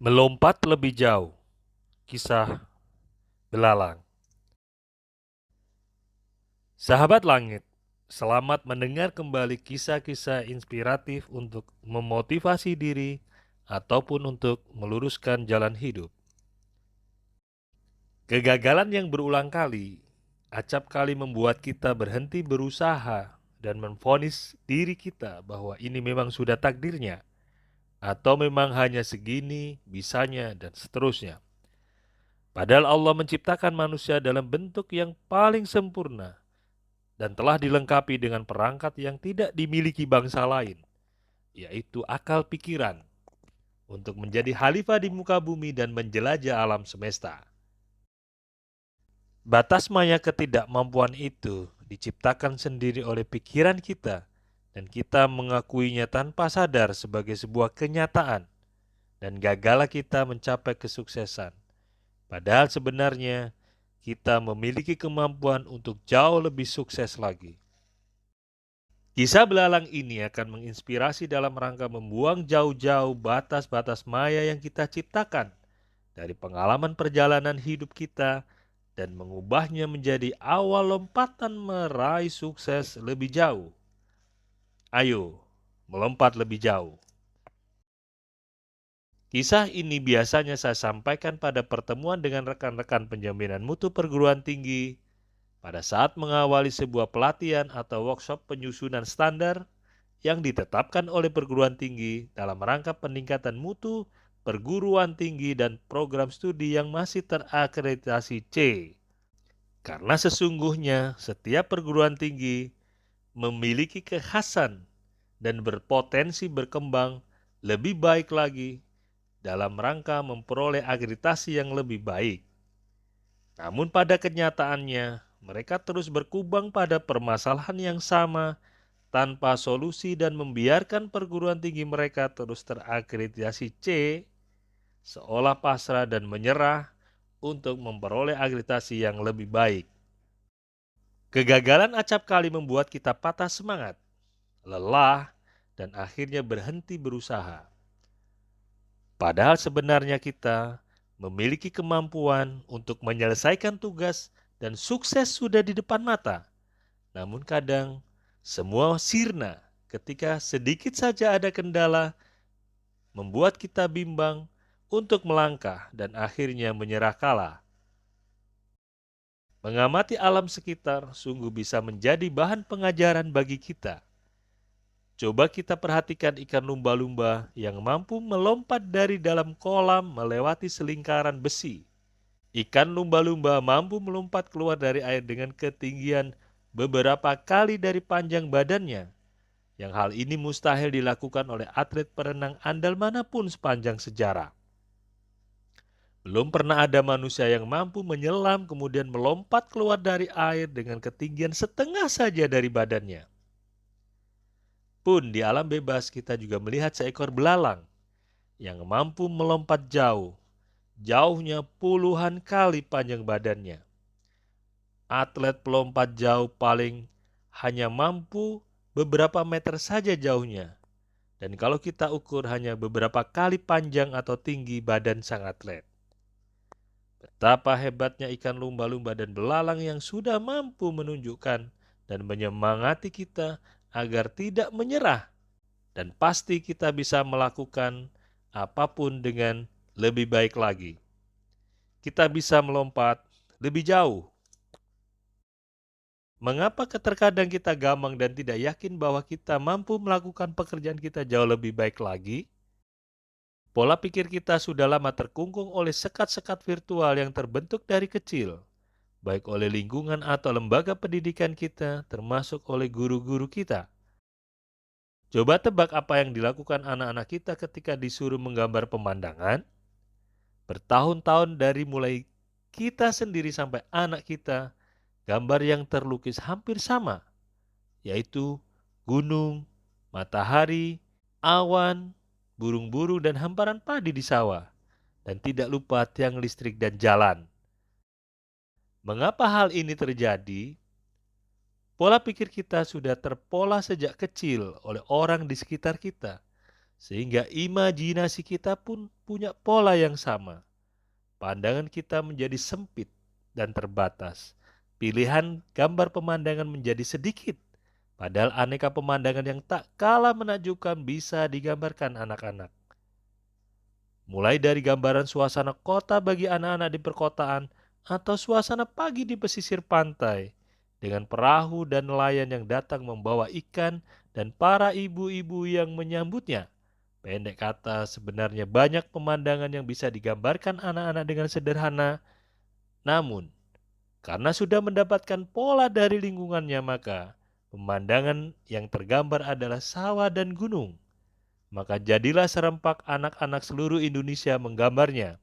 Melompat lebih jauh. Kisah belalang. Sahabat langit, selamat mendengar kembali kisah-kisah inspiratif untuk memotivasi diri ataupun untuk meluruskan jalan hidup. Kegagalan yang berulang kali, acap kali membuat kita berhenti berusaha dan memvonis diri kita bahwa ini memang sudah takdirnya, atau memang hanya segini, bisanya, dan seterusnya. Padahal Allah menciptakan manusia dalam bentuk yang paling sempurna dan telah dilengkapi dengan perangkat yang tidak dimiliki bangsa lain, yaitu akal pikiran, untuk menjadi khalifah di muka bumi dan menjelajah alam semesta. Batas maya ketidakmampuan itu diciptakan sendiri oleh pikiran kita, dan kita mengakuinya tanpa sadar sebagai sebuah kenyataan, dan gagallah kita mencapai kesuksesan. Padahal sebenarnya kita memiliki kemampuan untuk jauh lebih sukses lagi. Kisah belalang ini akan menginspirasi dalam rangka membuang jauh-jauh batas-batas maya yang kita ciptakan dari pengalaman perjalanan hidup kita dan mengubahnya menjadi awal lompatan meraih sukses lebih jauh. Ayo, melompat lebih jauh. Kisah ini biasanya saya sampaikan pada pertemuan dengan rekan-rekan penjaminan mutu perguruan tinggi pada saat mengawali sebuah pelatihan atau workshop penyusunan standar yang ditetapkan oleh perguruan tinggi dalam rangka peningkatan mutu perguruan tinggi dan program studi yang masih terakreditasi C. Karena sesungguhnya setiap perguruan tinggi memiliki kekhasan dan berpotensi berkembang lebih baik lagi dalam rangka memperoleh akreditasi yang lebih baik. Namun pada kenyataannya, mereka terus berkubang pada permasalahan yang sama tanpa solusi dan membiarkan perguruan tinggi mereka terus terakreditasi C, seolah pasrah dan menyerah untuk memperoleh akreditasi yang lebih baik. Kegagalan acap kali membuat kita patah semangat, lelah, dan akhirnya berhenti berusaha. Padahal sebenarnya kita memiliki kemampuan untuk menyelesaikan tugas dan sukses sudah di depan mata. Namun kadang semua sirna ketika sedikit saja ada kendala membuat kita bimbang untuk melangkah dan akhirnya menyerah kalah. Mengamati alam sekitar sungguh bisa menjadi bahan pengajaran bagi kita. Coba kita perhatikan ikan lumba-lumba yang mampu melompat dari dalam kolam melewati selingkaran besi. Ikan lumba-lumba mampu melompat keluar dari air dengan ketinggian beberapa kali dari panjang badannya. Yang hal ini mustahil dilakukan oleh atlet perenang andal manapun sepanjang sejarah. Belum pernah ada manusia yang mampu menyelam kemudian melompat keluar dari air dengan ketinggian setengah saja dari badannya. Pun di alam bebas kita juga melihat seekor belalang yang mampu melompat jauh, jauhnya puluhan kali panjang badannya. Atlet pelompat jauh paling hanya mampu beberapa meter saja jauhnya. Dan kalau kita ukur hanya beberapa kali panjang atau tinggi badan sang atlet. Betapa hebatnya ikan lumba-lumba dan belalang yang sudah mampu menunjukkan dan menyemangati kita agar tidak menyerah. Dan pasti kita bisa melakukan apapun dengan lebih baik lagi. Kita bisa melompat lebih jauh. Mengapa terkadang kita gamang dan tidak yakin bahwa kita mampu melakukan pekerjaan kita jauh lebih baik lagi? Pola pikir kita sudah lama terkungkung oleh sekat-sekat virtual yang terbentuk dari kecil, baik oleh lingkungan atau lembaga pendidikan kita, termasuk oleh guru-guru kita. Coba tebak apa yang dilakukan anak-anak kita ketika disuruh menggambar pemandangan? Bertahun-tahun dari mulai kita sendiri sampai anak kita, gambar yang terlukis hampir sama, yaitu gunung, matahari, awan, burung-burung dan hamparan padi di sawah, dan tidak lupa tiang listrik dan jalan. Mengapa hal ini terjadi? Pola pikir kita sudah terpola sejak kecil oleh orang di sekitar kita, sehingga imajinasi kita pun punya pola yang sama. Pandangan kita menjadi sempit dan terbatas. Pilihan gambar pemandangan menjadi sedikit, padahal aneka pemandangan yang tak kalah menakjubkan bisa digambarkan anak-anak. Mulai dari gambaran suasana kota bagi anak-anak di perkotaan atau suasana pagi di pesisir pantai dengan perahu dan nelayan yang datang membawa ikan dan para ibu-ibu yang menyambutnya. Pendek kata, sebenarnya banyak pemandangan yang bisa digambarkan anak-anak dengan sederhana, namun karena sudah mendapatkan pola dari lingkungannya, maka pemandangan yang tergambar adalah sawah dan gunung. Maka jadilah serempak anak-anak seluruh Indonesia menggambarnya.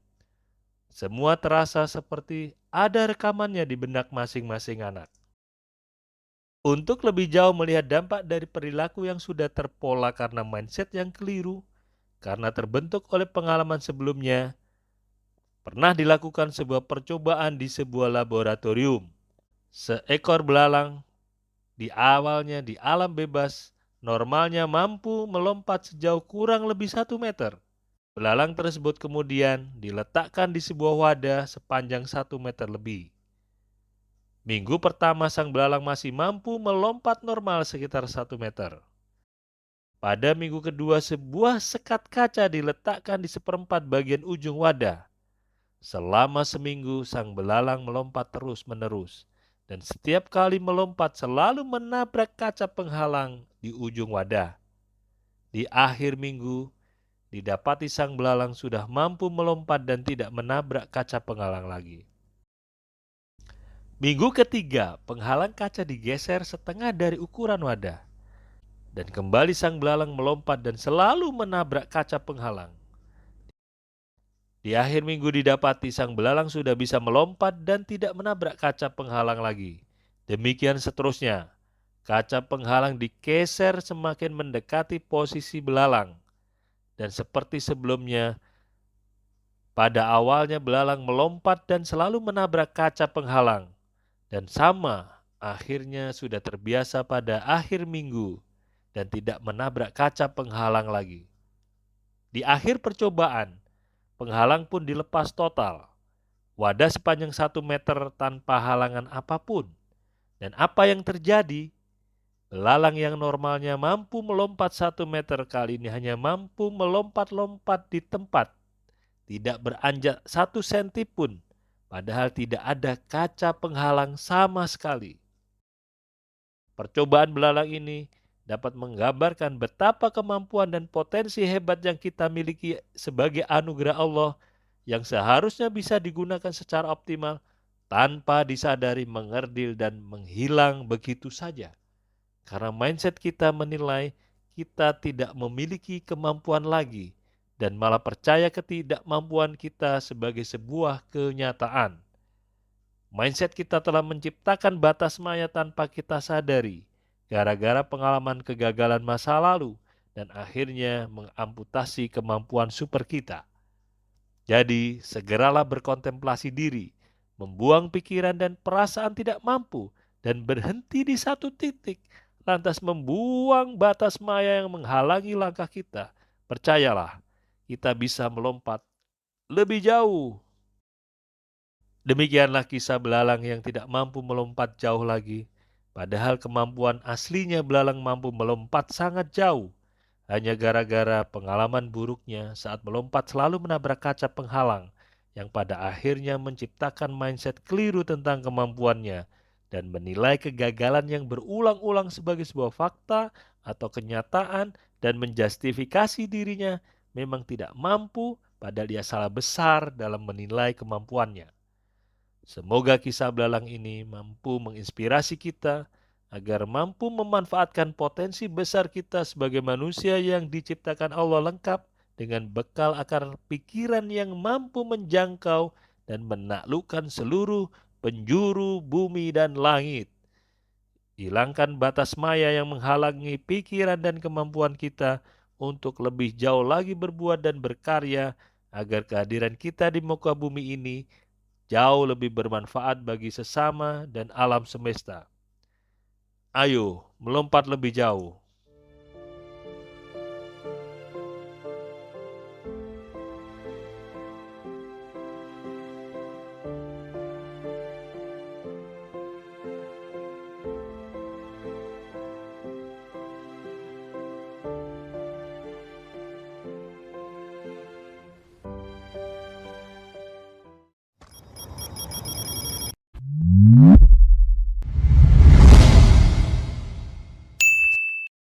Semua terasa seperti ada rekamannya di benak masing-masing anak. Untuk lebih jauh melihat dampak dari perilaku yang sudah terpola karena mindset yang keliru, karena terbentuk oleh pengalaman sebelumnya, pernah dilakukan sebuah percobaan di sebuah laboratorium. Seekor belalang di awalnya di alam bebas, normalnya mampu melompat sejauh kurang lebih 1 meter. Belalang tersebut kemudian diletakkan di sebuah wadah sepanjang 1 meter lebih. Minggu pertama sang belalang masih mampu melompat normal sekitar 1 meter. Pada minggu kedua sebuah sekat kaca diletakkan di seperempat bagian ujung wadah. Selama seminggu sang belalang melompat terus-menerus. Dan setiap kali melompat selalu menabrak kaca penghalang di ujung wadah. Di akhir minggu, didapati sang belalang sudah mampu melompat dan tidak menabrak kaca penghalang lagi. Minggu ketiga, penghalang kaca digeser setengah dari ukuran wadah. Dan kembali sang belalang melompat dan selalu menabrak kaca penghalang. Di akhir minggu didapati sang belalang sudah bisa melompat dan tidak menabrak kaca penghalang lagi. Demikian seterusnya. Kaca penghalang digeser semakin mendekati posisi belalang. Dan seperti sebelumnya, pada awalnya belalang melompat dan selalu menabrak kaca penghalang. Dan sama, akhirnya sudah terbiasa pada akhir minggu dan tidak menabrak kaca penghalang lagi. Di akhir percobaan, penghalang pun dilepas total. Wadah sepanjang 1 meter tanpa halangan apapun. Dan apa yang terjadi? Belalang yang normalnya mampu melompat 1 meter kali ini hanya mampu melompat-lompat di tempat. Tidak beranjak 1 senti pun. Padahal tidak ada kaca penghalang sama sekali. Percobaan belalang ini dapat menggambarkan betapa kemampuan dan potensi hebat yang kita miliki sebagai anugerah Allah yang seharusnya bisa digunakan secara optimal tanpa disadari mengerdil dan menghilang begitu saja. Karena mindset kita menilai kita tidak memiliki kemampuan lagi dan malah percaya ketidakmampuan kita sebagai sebuah kenyataan. Mindset kita telah menciptakan batas maya tanpa kita sadari, gara-gara pengalaman kegagalan masa lalu dan akhirnya mengamputasi kemampuan super kita. Jadi, segeralah berkontemplasi diri, membuang pikiran dan perasaan tidak mampu, dan berhenti di satu titik, lantas membuang batas maya yang menghalangi langkah kita. Percayalah, kita bisa melompat lebih jauh. Demikianlah kisah belalang yang tidak mampu melompat jauh lagi. Padahal kemampuan aslinya belalang mampu melompat sangat jauh. Hanya gara-gara pengalaman buruknya saat melompat selalu menabrak kaca penghalang yang pada akhirnya menciptakan mindset keliru tentang kemampuannya dan menilai kegagalan yang berulang-ulang sebagai sebuah fakta atau kenyataan dan menjustifikasi dirinya memang tidak mampu padahal dia salah besar dalam menilai kemampuannya. Semoga kisah belalang ini mampu menginspirasi kita agar mampu memanfaatkan potensi besar kita sebagai manusia yang diciptakan Allah lengkap dengan bekal akar pikiran yang mampu menjangkau dan menaklukkan seluruh penjuru bumi dan langit. Hilangkan batas maya yang menghalangi pikiran dan kemampuan kita untuk lebih jauh lagi berbuat dan berkarya agar kehadiran kita di muka bumi ini jauh lebih bermanfaat bagi sesama dan alam semesta. Ayo, melompat lebih jauh.